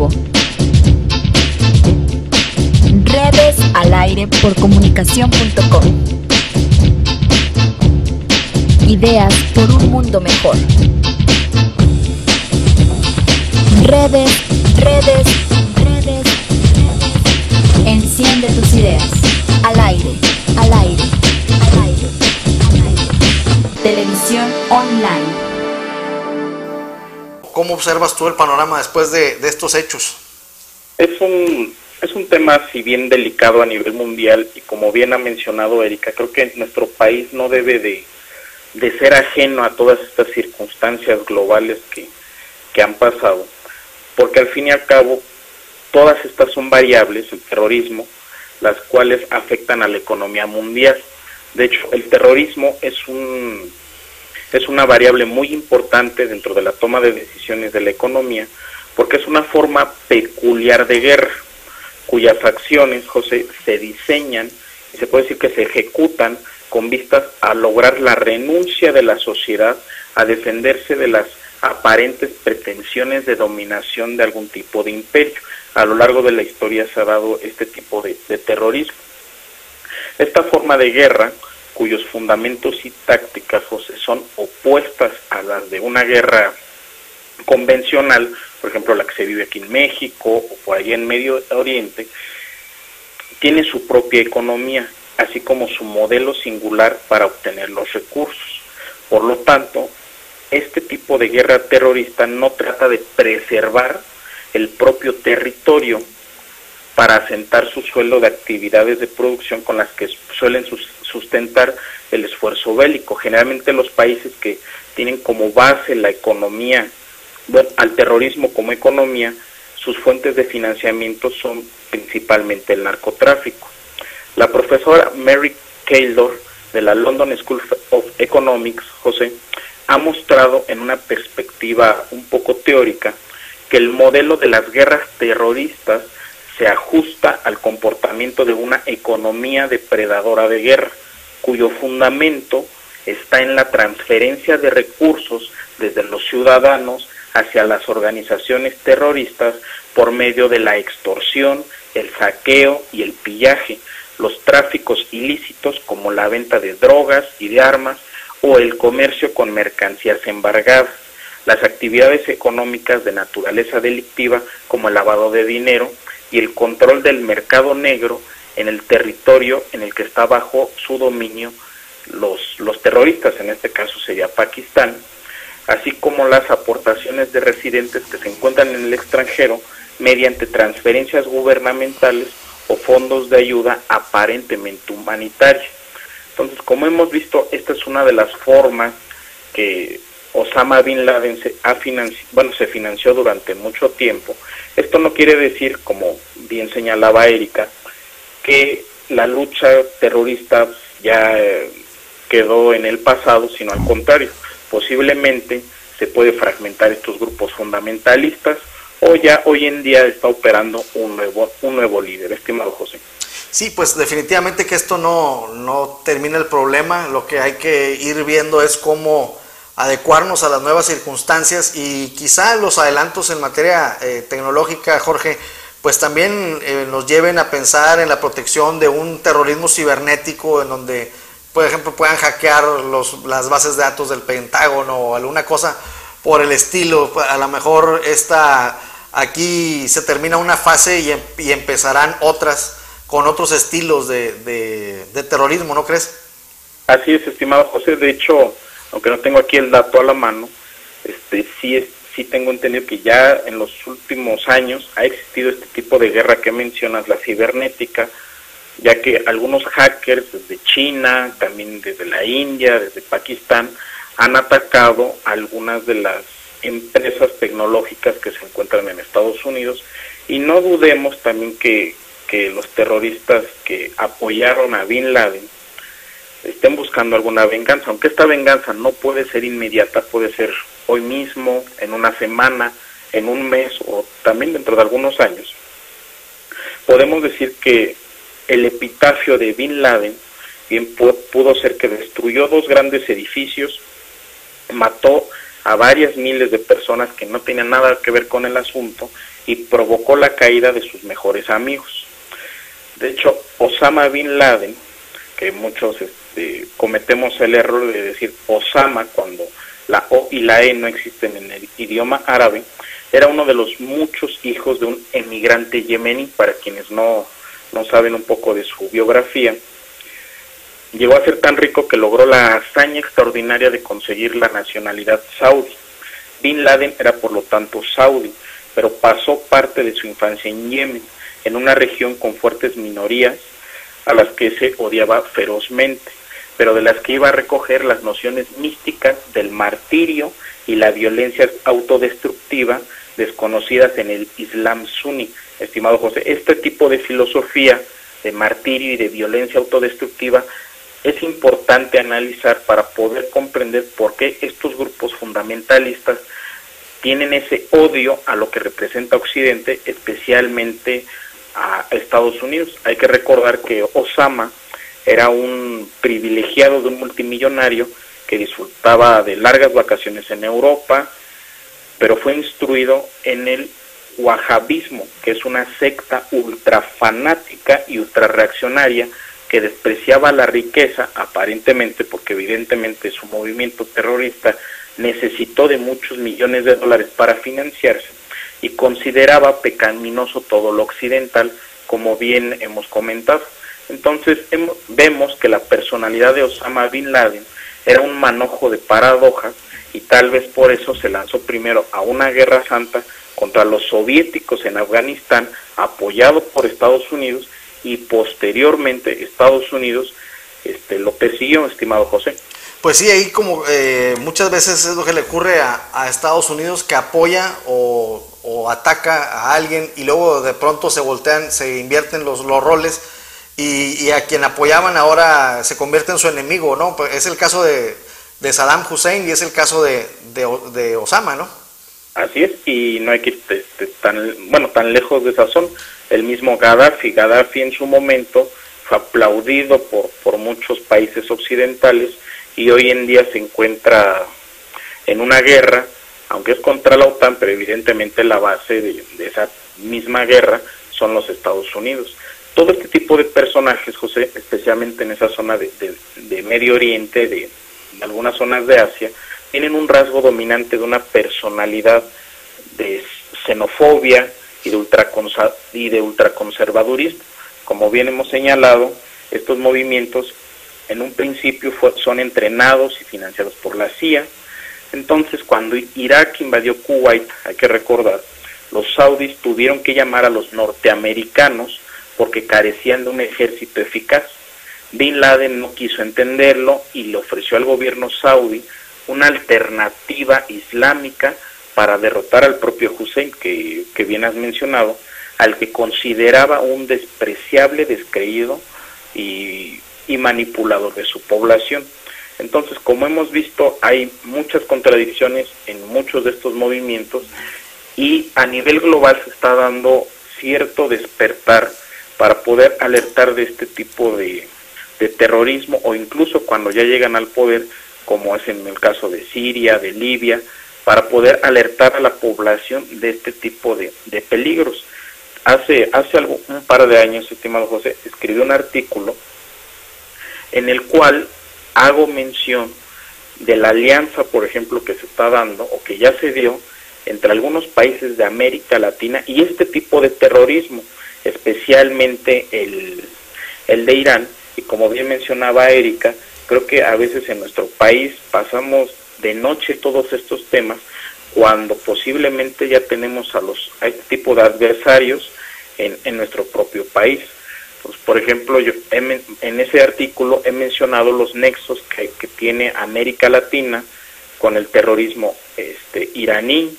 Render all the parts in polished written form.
vivo. Redes al aire por comunicación.com. Ideas por un mundo mejor. Redes. Enciende tus ideas. Al aire. Televisión online. ¿Cómo observas tú el panorama después de estos hechos? Es un tema, si bien delicado a nivel mundial, y como bien ha mencionado Erika, creo que nuestro país no debe de ser ajeno a todas estas circunstancias globales que han pasado, porque al fin y al cabo todas estas son variables, el terrorismo, las cuales afectan a la economía mundial. De hecho, el terrorismo es una variable muy importante dentro de la toma de decisiones de la economía, porque es una forma peculiar de guerra, cuyas acciones, José, se diseñan y se puede decir que se ejecutan con vistas a lograr la renuncia de la sociedad a defenderse de las aparentes pretensiones de dominación de algún tipo de imperio. A lo largo de la historia se ha dado este tipo de terrorismo. Esta forma de guerra, cuyos fundamentos y tácticas, José, son opuestas a las de una guerra convencional, por ejemplo la que se vive aquí en México o por allá en Medio Oriente, tiene su propia economía, así como su modelo singular para obtener los recursos. Por lo tanto, este tipo de guerra terrorista no trata de preservar el propio territorio para asentar su suelo de actividades de producción con las que suelen sustentar el esfuerzo bélico. Generalmente los países que tienen como base la economía, bueno, al terrorismo como economía, sus fuentes de financiamiento son principalmente el narcotráfico. La profesora Mary Keillor de la London School of Economics, José, ha mostrado en una perspectiva un poco teórica que el modelo de las guerras terroristas se ajusta al comportamiento de una economía depredadora de guerra, cuyo fundamento está en la transferencia de recursos desde los ciudadanos hacia las organizaciones terroristas por medio de la extorsión, el saqueo y el pillaje, los tráficos ilícitos como la venta de drogas y de armas o el comercio con mercancías embargadas, las actividades económicas de naturaleza delictiva como el lavado de dinero y el control del mercado negro en el territorio en el que está bajo su dominio los terroristas, en este caso sería Pakistán, así como las aportaciones de residentes que se encuentran en el extranjero mediante transferencias gubernamentales o fondos de ayuda aparentemente humanitaria. Entonces, como hemos visto, esta es una de las formas que Osama Bin Laden se financió durante mucho tiempo. Esto no quiere decir, como bien señalaba Erika, que la lucha terrorista ya quedó en el pasado, sino al contrario, posiblemente se puede fragmentar estos grupos fundamentalistas o ya hoy en día está operando un nuevo líder, estimado José. Sí, pues definitivamente que esto no termina el problema. Lo que hay que ir viendo es cómo adecuarnos a las nuevas circunstancias y quizá los adelantos en materia tecnológica, Jorge, pues también nos lleven a pensar en la protección de un terrorismo cibernético en donde, por ejemplo, puedan hackear las bases de datos del Pentágono o alguna cosa por el estilo. A lo mejor aquí se termina una fase y empezarán otras con otros estilos de terrorismo, ¿no crees? Así es, estimado José. De hecho, aunque no tengo aquí el dato a la mano, sí tengo entendido que ya en los últimos años ha existido este tipo de guerra que mencionas, la cibernética, ya que algunos hackers desde China, también desde la India, desde Pakistán, han atacado algunas de las empresas tecnológicas que se encuentran en Estados Unidos, y no dudemos también que los terroristas que apoyaron a Bin Laden estén buscando alguna venganza, aunque esta venganza no puede ser inmediata, puede ser hoy mismo, en una semana, en un mes o también dentro de algunos años. Podemos decir que el epitafio de Bin Laden bien pudo ser que destruyó 2 grandes edificios, mató a varias miles de personas que no tenían nada que ver con el asunto y provocó la caída de sus mejores amigos. De hecho, Osama Bin Laden, que muchos cometemos el error de decir Osama cuando la O y la E no existen en el idioma árabe, era uno de los muchos hijos de un emigrante yemení. Para quienes no saben un poco de su biografía, llegó a ser tan rico que logró la hazaña extraordinaria de conseguir la nacionalidad saudí. Bin Laden era por lo tanto saudí, pero pasó parte de su infancia en Yemen, en una región con fuertes minorías a las que se odiaba ferozmente, pero de las que iba a recoger las nociones místicas del martirio y la violencia autodestructiva desconocidas en el Islam suní. Estimado José, este tipo de filosofía de martirio y de violencia autodestructiva es importante analizar para poder comprender por qué estos grupos fundamentalistas tienen ese odio a lo que representa Occidente, especialmente a Estados Unidos. Hay que recordar que Osama era un privilegiado de un multimillonario que disfrutaba de largas vacaciones en Europa, pero fue instruido en el wahabismo, que es una secta ultrafanática y ultrarreaccionaria que despreciaba la riqueza, aparentemente, porque evidentemente su movimiento terrorista necesitó de muchos millones de dólares para financiarse, y consideraba pecaminoso todo lo occidental, como bien hemos comentado. Entonces vemos que la personalidad de Osama Bin Laden era un manojo de paradojas, y tal vez por eso se lanzó primero a una guerra santa contra los soviéticos en Afganistán, apoyado por Estados Unidos, y posteriormente Estados Unidos lo persiguió, estimado José. Pues sí, ahí como muchas veces es lo que le ocurre a Estados Unidos, que apoya o ataca a alguien y luego de pronto se voltean, se invierten los roles, y a quien apoyaban ahora se convierte en su enemigo, ¿no? Pues es el caso de Saddam Hussein y es el caso de Osama, ¿no? Así es, y no hay que ir tan lejos de esa zona. El mismo Gaddafi en su momento fue aplaudido por muchos países occidentales, y hoy en día se encuentra en una guerra, aunque es contra la OTAN, pero evidentemente la base de esa misma guerra son los Estados Unidos. Todo este tipo de personajes, José, especialmente en esa zona de Medio Oriente, de algunas zonas de Asia, tienen un rasgo dominante de una personalidad de xenofobia y de ultraconservadurismo. Como bien hemos señalado, estos movimientos en un principio son entrenados y financiados por la CIA. Entonces, cuando Irak invadió Kuwait, hay que recordar, los saudíes tuvieron que llamar a los norteamericanos porque carecían de un ejército eficaz. Bin Laden no quiso entenderlo y le ofreció al gobierno saudí una alternativa islámica para derrotar al propio Hussein, que bien has mencionado, al que consideraba un despreciable, descreído y manipulador de su población. Entonces, como hemos visto, hay muchas contradicciones en muchos de estos movimientos, y a nivel global se está dando cierto despertar para poder alertar de este tipo de terrorismo, o incluso cuando ya llegan al poder, como es en el caso de Siria, de Libia, para poder alertar a la población de este tipo de peligros. Hace un par de años, estimado José, escribí un artículo en el cual hago mención de la alianza, por ejemplo, que se está dando, o que ya se dio, entre algunos países de América Latina y este tipo de terrorismo, especialmente el de Irán. Y como bien mencionaba Erika, creo que a veces en nuestro país pasamos de noche todos estos temas, cuando posiblemente ya tenemos a este tipo de adversarios en nuestro propio país. Pues, por ejemplo, yo en ese artículo he mencionado los nexos que tiene América Latina con el terrorismo iraní,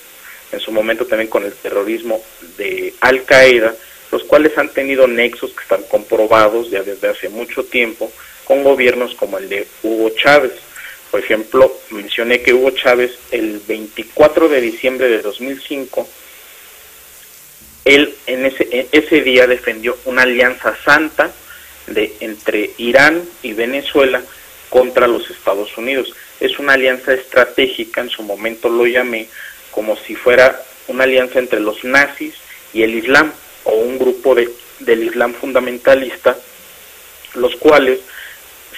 en su momento también con el terrorismo de Al Qaeda, los cuales han tenido nexos que están comprobados ya desde hace mucho tiempo con gobiernos como el de Hugo Chávez. Por ejemplo, mencioné que Hugo Chávez, el 24 de diciembre de 2005, él en ese día defendió una alianza santa entre Irán y Venezuela contra los Estados Unidos. Es una alianza estratégica, en su momento lo llamé como si fuera una alianza entre los nazis y el Islam, o un grupo del Islam fundamentalista, los cuales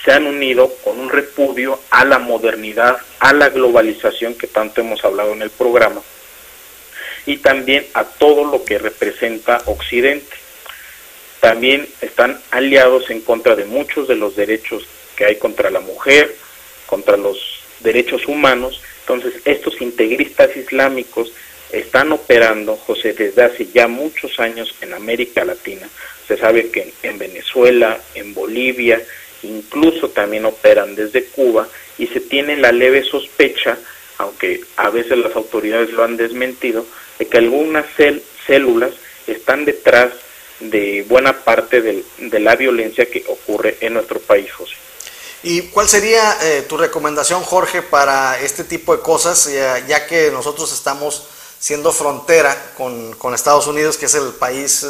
se han unido con un repudio a la modernidad, a la globalización que tanto hemos hablado en el programa, y también a todo lo que representa Occidente. También están aliados en contra de muchos de los derechos que hay contra la mujer, contra los derechos humanos. Entonces, estos integristas islámicos están operando, José, desde hace ya muchos años en América Latina. Se sabe que en Venezuela, en Bolivia, incluso también operan desde Cuba, y se tiene la leve sospecha, aunque a veces las autoridades lo han desmentido, de que algunas células están detrás de buena parte de la violencia que ocurre en nuestro país, José. ¿Y cuál sería tu recomendación, Jorge, para este tipo de cosas, ya que nosotros estamos siendo frontera con Estados Unidos, que es el país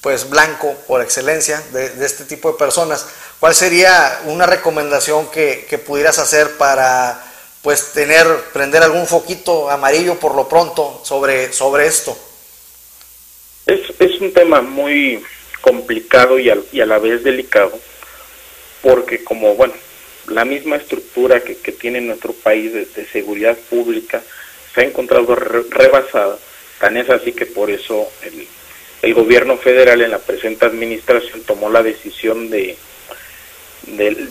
pues blanco por excelencia de este tipo de personas? ¿Cuál sería una recomendación que pudieras hacer para pues prender algún foquito amarillo por lo pronto sobre esto? Es un tema muy complicado y a la vez delicado, porque como, bueno, la misma estructura que tiene nuestro país de seguridad pública se ha encontrado rebasada. Tan es así que por eso el gobierno federal en la presente administración tomó la decisión de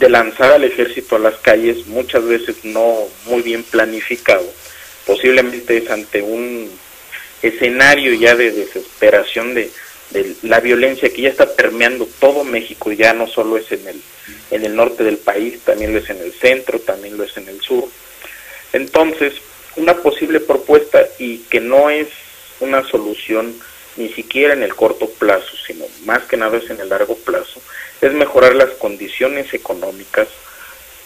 lanzar al ejército a las calles, muchas veces no muy bien planificado. Posiblemente es ante un escenario ya de desesperación de la violencia que ya está permeando todo México, ya no solo es en el norte del país, también lo es en el centro, también lo es en el sur. Entonces, una posible propuesta, y que no es una solución ni siquiera en el corto plazo, sino más que nada es en el largo plazo, es mejorar las condiciones económicas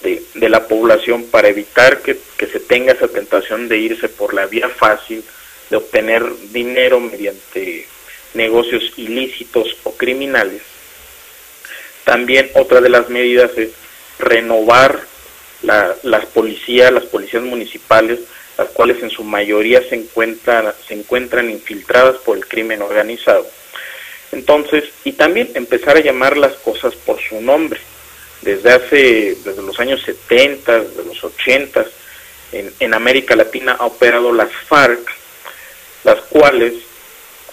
de la población para evitar que se tenga esa tentación de irse por la vía fácil, de obtener dinero mediante negocios ilícitos o criminales. También otra de las medidas es renovar las policías municipales, las cuales en su mayoría se encuentran infiltradas por el crimen organizado. Entonces, y también empezar a llamar las cosas por su nombre. Desde los años 70, de los 80, en América Latina ha operado las FARC, las cuales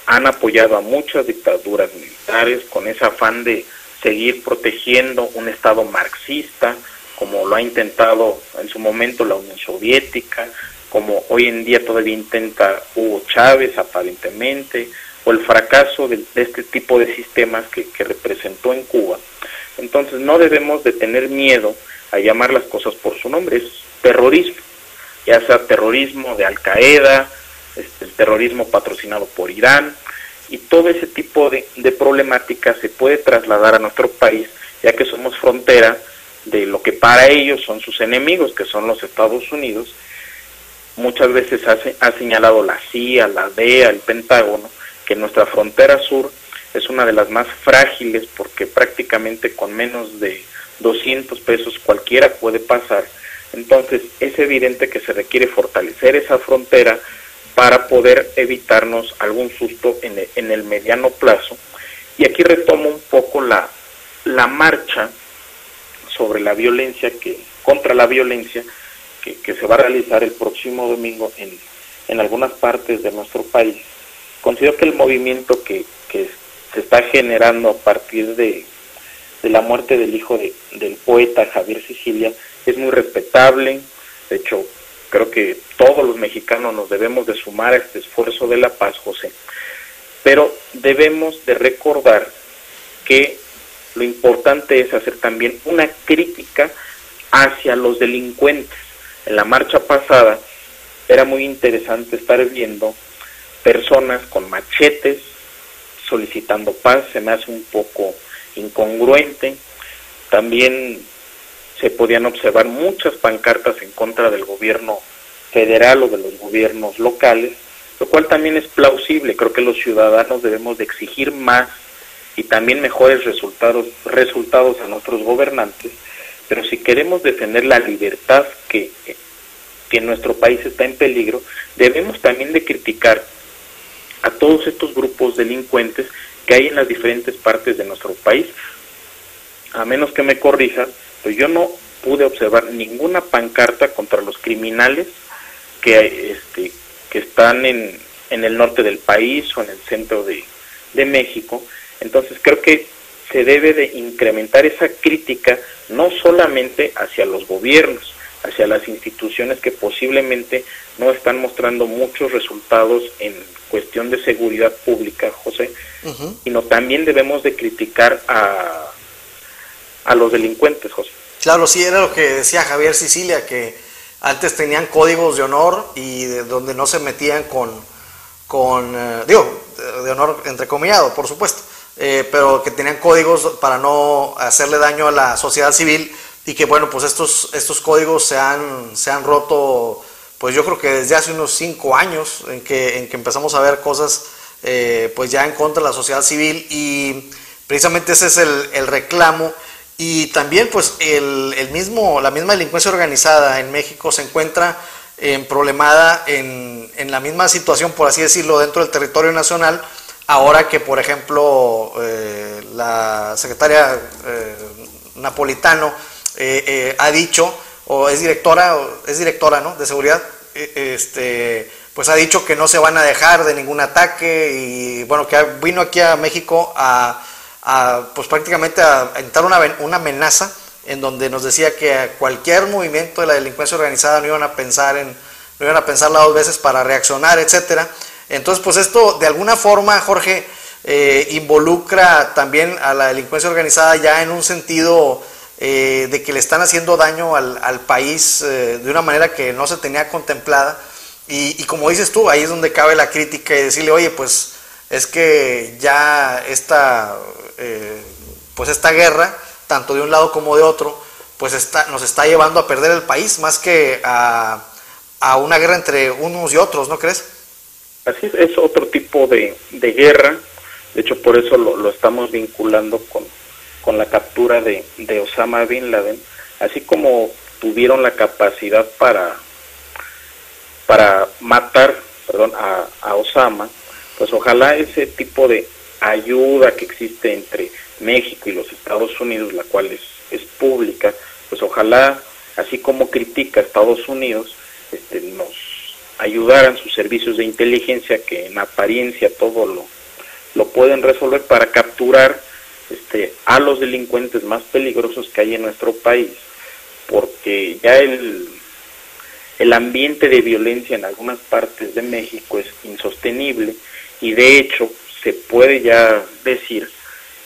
han apoyado a muchas dictaduras militares con ese afán de seguir protegiendo un Estado marxista, como lo ha intentado en su momento la Unión Soviética, como hoy en día todavía intenta Hugo Chávez aparentemente, o el fracaso de este tipo de sistemas que representó en Cuba. Entonces no debemos de tener miedo a llamar las cosas por su nombre. Es terrorismo, ya sea terrorismo de Al Qaeda, el terrorismo patrocinado por Irán, y todo ese tipo de problemática se puede trasladar a nuestro país, ya que somos frontera de lo que para ellos son sus enemigos, que son los Estados Unidos. Muchas veces ha señalado la CIA, la DEA, el Pentágono, que nuestra frontera sur es una de las más frágiles, porque prácticamente con menos de 200 pesos cualquiera puede pasar. Entonces es evidente que se requiere fortalecer esa frontera para poder evitarnos algún susto en el mediano plazo. Y aquí retomo un poco la marcha sobre la violencia, contra la violencia, que se va a realizar el próximo domingo en algunas partes de nuestro país. Considero que el movimiento que se está generando a partir de la muerte del hijo del poeta Javier Sicilia es muy respetable. De hecho, creo que todos los mexicanos nos debemos de sumar a este esfuerzo de la paz, José. Pero debemos de recordar que lo importante es hacer también una crítica hacia los delincuentes. En la marcha pasada era muy interesante estar viendo personas con machetes solicitando paz. Se me hace un poco incongruente. También se podían observar muchas pancartas en contra del gobierno federal o de los gobiernos locales, lo cual también es plausible. Creo que los ciudadanos debemos de exigir más y también mejores resultados a nuestros gobernantes, pero si queremos defender la libertad que en nuestro país está en peligro, debemos también de criticar a todos estos grupos delincuentes que hay en las diferentes partes de nuestro país. A menos que me corrija, pues yo no pude observar ninguna pancarta contra los criminales que están en el norte del país o en el centro de México. Entonces creo que se debe de incrementar esa crítica no solamente hacia los gobiernos, hacia las instituciones que posiblemente no están mostrando muchos resultados en cuestión de seguridad pública, José, sino también debemos de criticar a los delincuentes, José. Claro, sí, era lo que decía Javier Sicilia, que antes tenían códigos de honor y donde no se metían de honor entrecomillado, por supuesto, pero que tenían códigos para no hacerle daño a la sociedad civil, y que bueno, pues estos códigos se han roto, pues yo creo que desde hace unos 5 años en que empezamos a ver cosas pues ya en contra de la sociedad civil, y precisamente ese es el reclamo. Y también pues la misma delincuencia organizada en México se encuentra problemada en la misma situación, por así decirlo, dentro del territorio nacional, ahora que por ejemplo la secretaria Napolitano ha dicho, o es directora, ¿no?, de seguridad, pues ha dicho que no se van a dejar de ningún ataque, y bueno, que vino aquí a México pues prácticamente a entrar una amenaza en donde nos decía que a cualquier movimiento de la delincuencia organizada no iban a pensarla 2 veces para reaccionar, etcétera. Entonces, pues esto de alguna forma, Jorge, involucra también a la delincuencia organizada ya en un sentido de que le están haciendo daño al país de una manera que no se tenía contemplada, y como dices tú, ahí es donde cabe la crítica y decirle, oye, pues es que ya esta guerra, tanto de un lado como de otro, pues nos está llevando a perder el país, más que a una guerra entre unos y otros, ¿no crees? Así es otro tipo de guerra. De hecho, por eso lo estamos vinculando con la captura de Osama Bin Laden, así como tuvieron la capacidad para matar a Osama. Pues ojalá ese tipo de ayuda que existe entre México y los Estados Unidos, la cual es pública, pues ojalá, así como critica a Estados Unidos, nos ayudaran sus servicios de inteligencia, que en apariencia todo lo pueden resolver, para capturar a los delincuentes más peligrosos que hay en nuestro país, porque ya el ambiente de violencia en algunas partes de México es insostenible, y de hecho se puede ya decir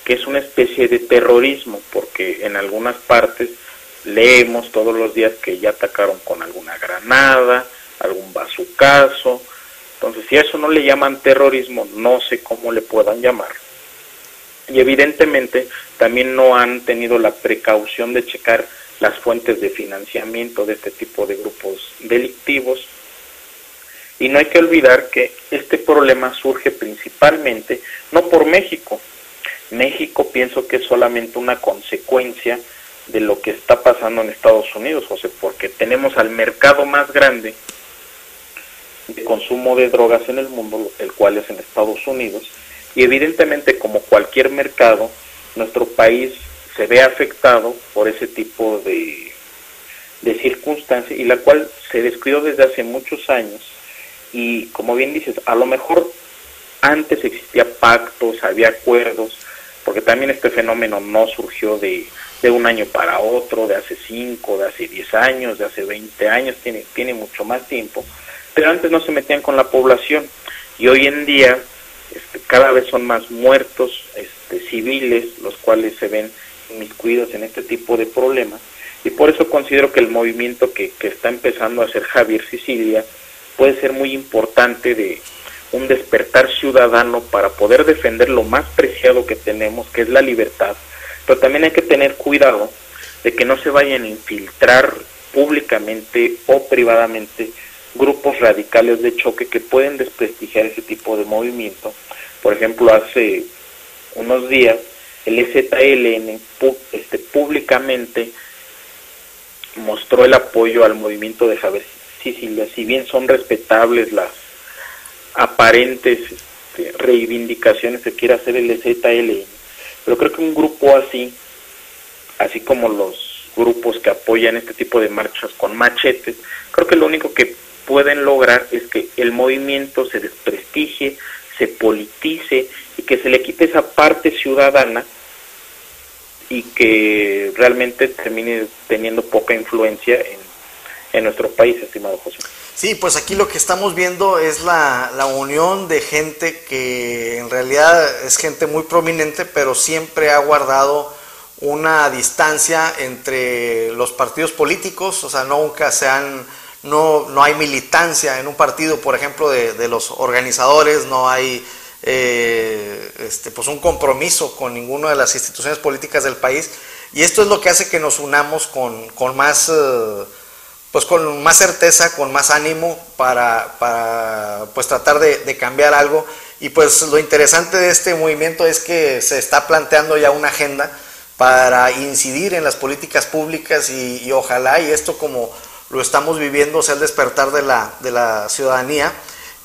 que es una especie de terrorismo, porque en algunas partes leemos todos los días que ya atacaron con alguna granada, algún bazucazo. Entonces, si a eso no le llaman terrorismo, no sé cómo le puedan llamar. Y evidentemente también no han tenido la precaución de checar las fuentes de financiamiento de este tipo de grupos delictivos. Y no hay que olvidar que este problema surge principalmente no por México. México pienso que es solamente una consecuencia de lo que está pasando en Estados Unidos, José, porque tenemos al mercado más grande de consumo de drogas en el mundo, el cual es en Estados Unidos, y evidentemente, como cualquier mercado, nuestro país se ve afectado por ese tipo de circunstancias, y la cual se descuidó desde hace muchos años. Y como bien dices, a lo mejor antes existía pactos, había acuerdos, porque también este fenómeno no surgió de un año para otro, de hace 5, de hace 10 años, de hace 20 años, tiene mucho más tiempo, pero antes no se metían con la población, y hoy en día cada vez son más muertos civiles los cuales se ven inmiscuidos en este tipo de problemas, y por eso considero que el movimiento que está empezando a hacer Javier Sicilia puede ser muy importante, de un despertar ciudadano para poder defender lo más preciado que tenemos, que es la libertad. Pero también hay que tener cuidado de que no se vayan a infiltrar públicamente o privadamente grupos radicales de choque que pueden desprestigiar ese tipo de movimiento. Por ejemplo, hace unos días el EZLN públicamente mostró el apoyo al movimiento de Javier Sicilia, si bien son respetables las aparentes reivindicaciones que quiere hacer el EZLN, pero creo que un grupo así como los grupos que apoyan este tipo de marchas con machetes, creo que lo único que pueden lograr es que el movimiento se desprestigie, se politice y que se le quite esa parte ciudadana y que realmente termine teniendo poca influencia en nuestro país, estimado José. Sí, pues aquí lo que estamos viendo es la unión de gente que en realidad es gente muy prominente, pero siempre ha guardado una distancia entre los partidos políticos, o sea, nunca no hay militancia en un partido, por ejemplo, de los organizadores, no hay pues un compromiso con ninguna de las instituciones políticas del país, y esto es lo que hace que nos unamos con más certeza, con más ánimo para pues tratar de cambiar algo. Y pues lo interesante de este movimiento es que se está planteando ya una agenda para incidir en las políticas públicas y ojalá, y esto como lo estamos viviendo, sea el despertar de la ciudadanía.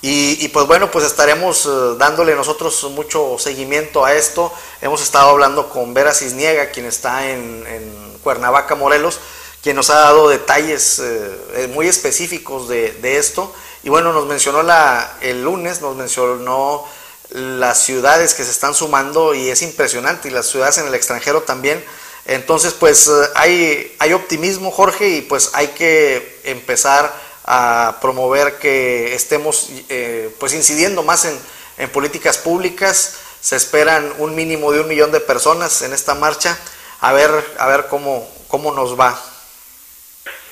Y pues bueno, pues estaremos dándole nosotros mucho seguimiento a esto. Hemos estado hablando con Vera Cisniega, quien está en Cuernavaca, Morelos, quien nos ha dado detalles muy específicos de esto. Y bueno, nos mencionó el lunes, nos mencionó las ciudades que se están sumando y es impresionante, y las ciudades en el extranjero también. Entonces pues hay optimismo, Jorge, y pues hay que empezar a promover que estemos pues incidiendo más en políticas públicas. Se esperan un mínimo de 1 millón de personas en esta marcha, a ver cómo nos va.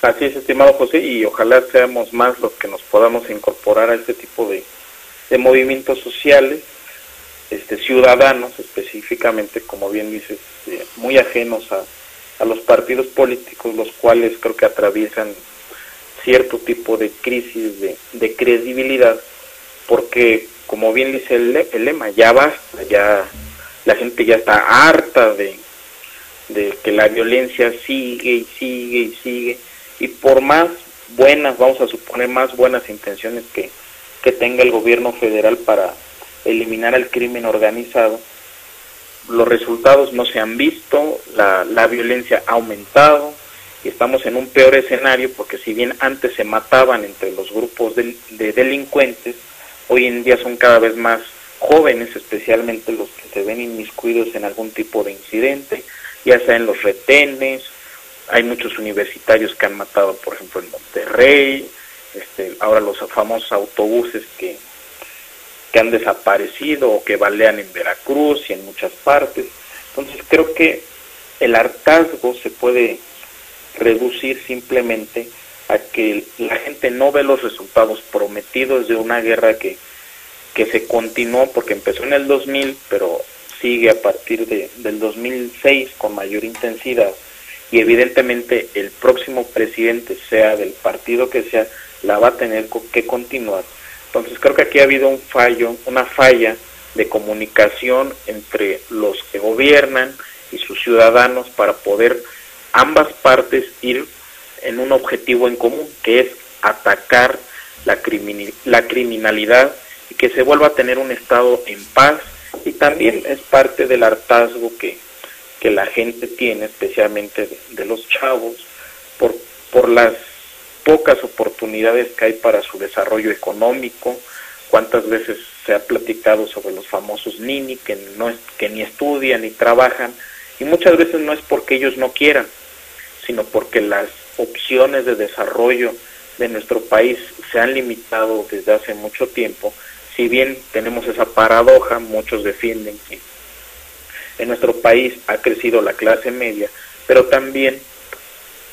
Así es, estimado José, y ojalá seamos más los que nos podamos incorporar a este tipo de movimientos sociales, ciudadanos específicamente, como bien dices, muy ajenos a los partidos políticos, los cuales creo que atraviesan cierto tipo de crisis de credibilidad, porque como bien dice el lema, ya basta, ya la gente ya está harta de que la violencia sigue y sigue y sigue, y por más buenas, vamos a suponer, más buenas intenciones que tenga el gobierno federal para eliminar el crimen organizado, los resultados no se han visto, la violencia ha aumentado y estamos en un peor escenario, porque si bien antes se mataban entre los grupos de delincuentes, hoy en día son cada vez más jóvenes, especialmente los que se ven inmiscuidos en algún tipo de incidente, ya sea en los retenes. Hay muchos universitarios que han matado, por ejemplo, en Monterrey, ahora los famosos autobuses que han desaparecido o que balean en Veracruz y en muchas partes. Entonces creo que el hartazgo se puede reducir simplemente a que la gente no ve los resultados prometidos de una guerra que se continuó, porque empezó en el 2000, pero sigue a partir del 2006 con mayor intensidad, y evidentemente el próximo presidente, sea del partido que sea, la va a tener que continuar. Entonces creo que aquí ha habido una falla de comunicación entre los que gobiernan y sus ciudadanos para poder ambas partes ir en un objetivo en común, que es atacar la criminalidad y que se vuelva a tener un estado en paz. Y también es parte del hartazgo que la gente tiene, especialmente de los chavos, por las pocas oportunidades que hay para su desarrollo económico. Cuántas veces se ha platicado sobre los famosos nini que ni estudian ni trabajan, y muchas veces no es porque ellos no quieran, sino porque las opciones de desarrollo de nuestro país se han limitado desde hace mucho tiempo. Si bien tenemos esa paradoja, muchos defienden que en nuestro país ha crecido la clase media, pero también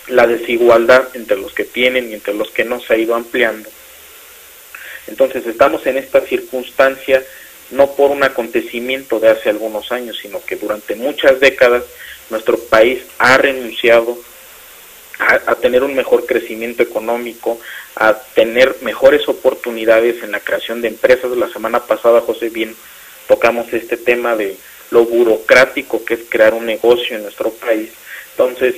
la desigualdad entre los que tienen y entre los que no se ha ido ampliando. Entonces estamos en esta circunstancia no por un acontecimiento de hace algunos años, sino que durante muchas décadas nuestro país ha renunciado a tener un mejor crecimiento económico, a tener mejores oportunidades en la creación de empresas. La semana pasada, José, bien tocamos este tema de lo burocrático que es crear un negocio en nuestro país. Entonces,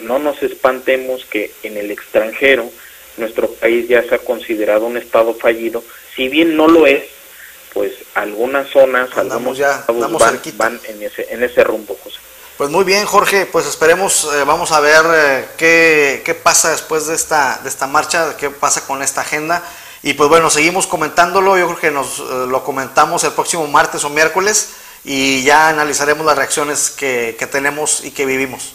no nos espantemos que en el extranjero nuestro país ya se ha considerado un estado fallido, si bien no lo es, pues algunas zonas, algunos estados van en ese rumbo, José. Pues muy bien, Jorge, pues esperemos, vamos a ver qué pasa después de esta marcha, qué pasa con esta agenda, y pues bueno, seguimos comentándolo. Yo creo que nos lo comentamos el próximo martes o miércoles, y ya analizaremos las reacciones que tenemos y que vivimos.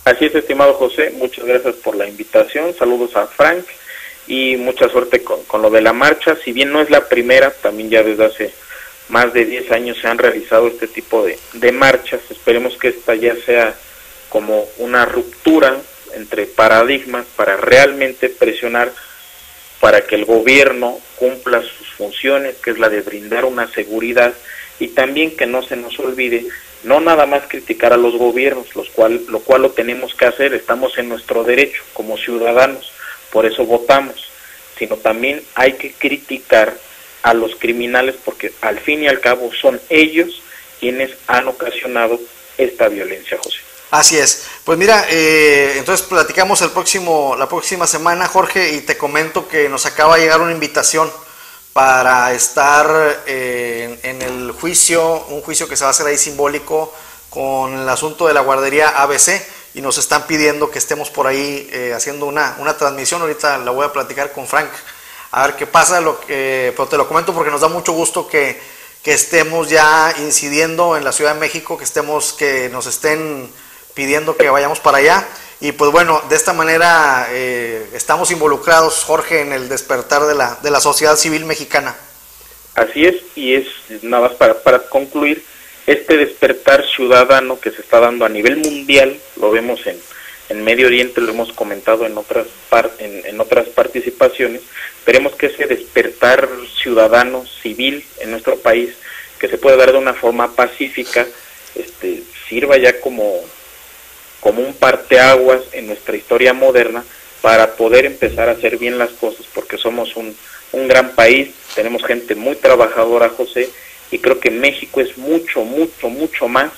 Así es, estimado José, muchas gracias por la invitación, saludos a Frank y mucha suerte con lo de la marcha. Si bien no es la primera, también ya desde hace más de 10 años se han realizado este tipo de marchas. Esperemos que esta ya sea como una ruptura entre paradigmas para realmente presionar para que el gobierno cumpla sus funciones, que es la de brindar una seguridad, y también que no se nos olvide no nada más criticar a los gobiernos, lo cual lo tenemos que hacer, estamos en nuestro derecho como ciudadanos, por eso votamos, sino también hay que criticar a los criminales, porque al fin y al cabo son ellos quienes han ocasionado esta violencia, José. Así es. Pues mira, entonces platicamos la próxima semana, Jorge, y te comento que nos acaba de llegar una invitación para estar en el juicio, un juicio que se va a hacer ahí simbólico con el asunto de la guardería ABC, y nos están pidiendo que estemos por ahí haciendo una transmisión. Ahorita la voy a platicar con Frank, a ver qué pasa, pero te lo comento porque nos da mucho gusto que estemos ya incidiendo en la Ciudad de México, que nos estén pidiendo que vayamos para allá. Y pues bueno, de esta manera estamos involucrados, Jorge, en el despertar de la sociedad civil mexicana. Así es, y es nada más para concluir, este despertar ciudadano que se está dando a nivel mundial, lo vemos en Medio Oriente, lo hemos comentado en otras participaciones. Esperemos que ese despertar ciudadano civil en nuestro país, que se puede dar de una forma pacífica, sirva ya como un parteaguas en nuestra historia moderna para poder empezar a hacer bien las cosas, porque somos un gran país, tenemos gente muy trabajadora, José, y creo que México es mucho más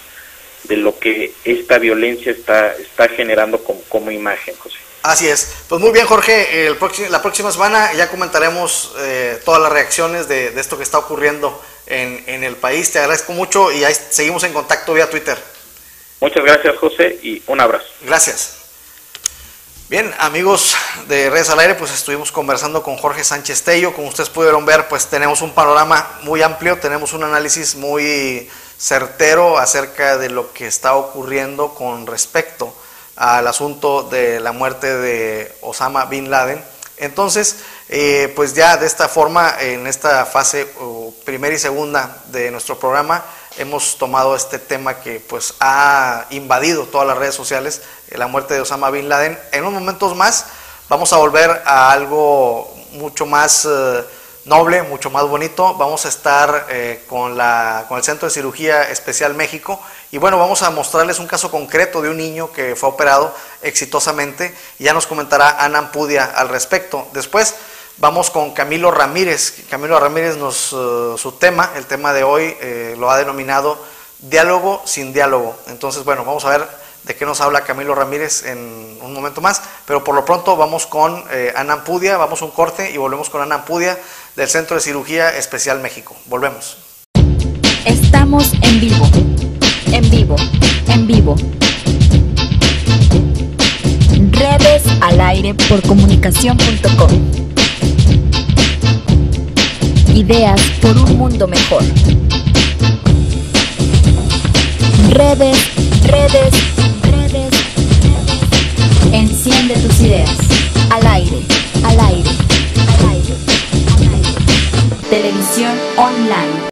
de lo que esta violencia está generando como imagen, José. Así es. Pues muy bien, Jorge, la próxima semana ya comentaremos todas las reacciones de esto que está ocurriendo en el país. Te agradezco mucho y ahí seguimos en contacto vía Twitter. Muchas gracias, José, y un abrazo. Gracias. Bien, amigos de Redes al Aire, pues estuvimos conversando con Jorge Sánchez Tello. Como ustedes pudieron ver, pues tenemos un panorama muy amplio, tenemos un análisis muy certero acerca de lo que está ocurriendo con respecto al asunto de la muerte de Osama Bin Laden. Entonces, pues ya de esta forma, en esta fase primera y segunda de nuestro programa, hemos tomado este tema que pues ha invadido todas las redes sociales, la muerte de Osama Bin Laden. En unos momentos más vamos a volver a algo mucho más noble, mucho más bonito. Vamos a estar con el Centro de Cirugía Especial México, y bueno, vamos a mostrarles un caso concreto de un niño que fue operado exitosamente, y ya nos comentará Ana Ampudia al respecto. Después vamos con Camilo Ramírez. Camilo Ramírez su tema, el tema de hoy, lo ha denominado Diálogo sin diálogo. Entonces, bueno, vamos a ver de qué nos habla Camilo Ramírez en un momento más, pero por lo pronto vamos con Ana Ampudia, vamos a un corte y volvemos con Ana Ampudia del Centro de Cirugía Especial México. Volvemos. Estamos en vivo, en vivo, en vivo. Redes al aire por comunicación.com. Ideas por un mundo mejor. Redes. Enciende tus ideas. Al aire. Televisión online.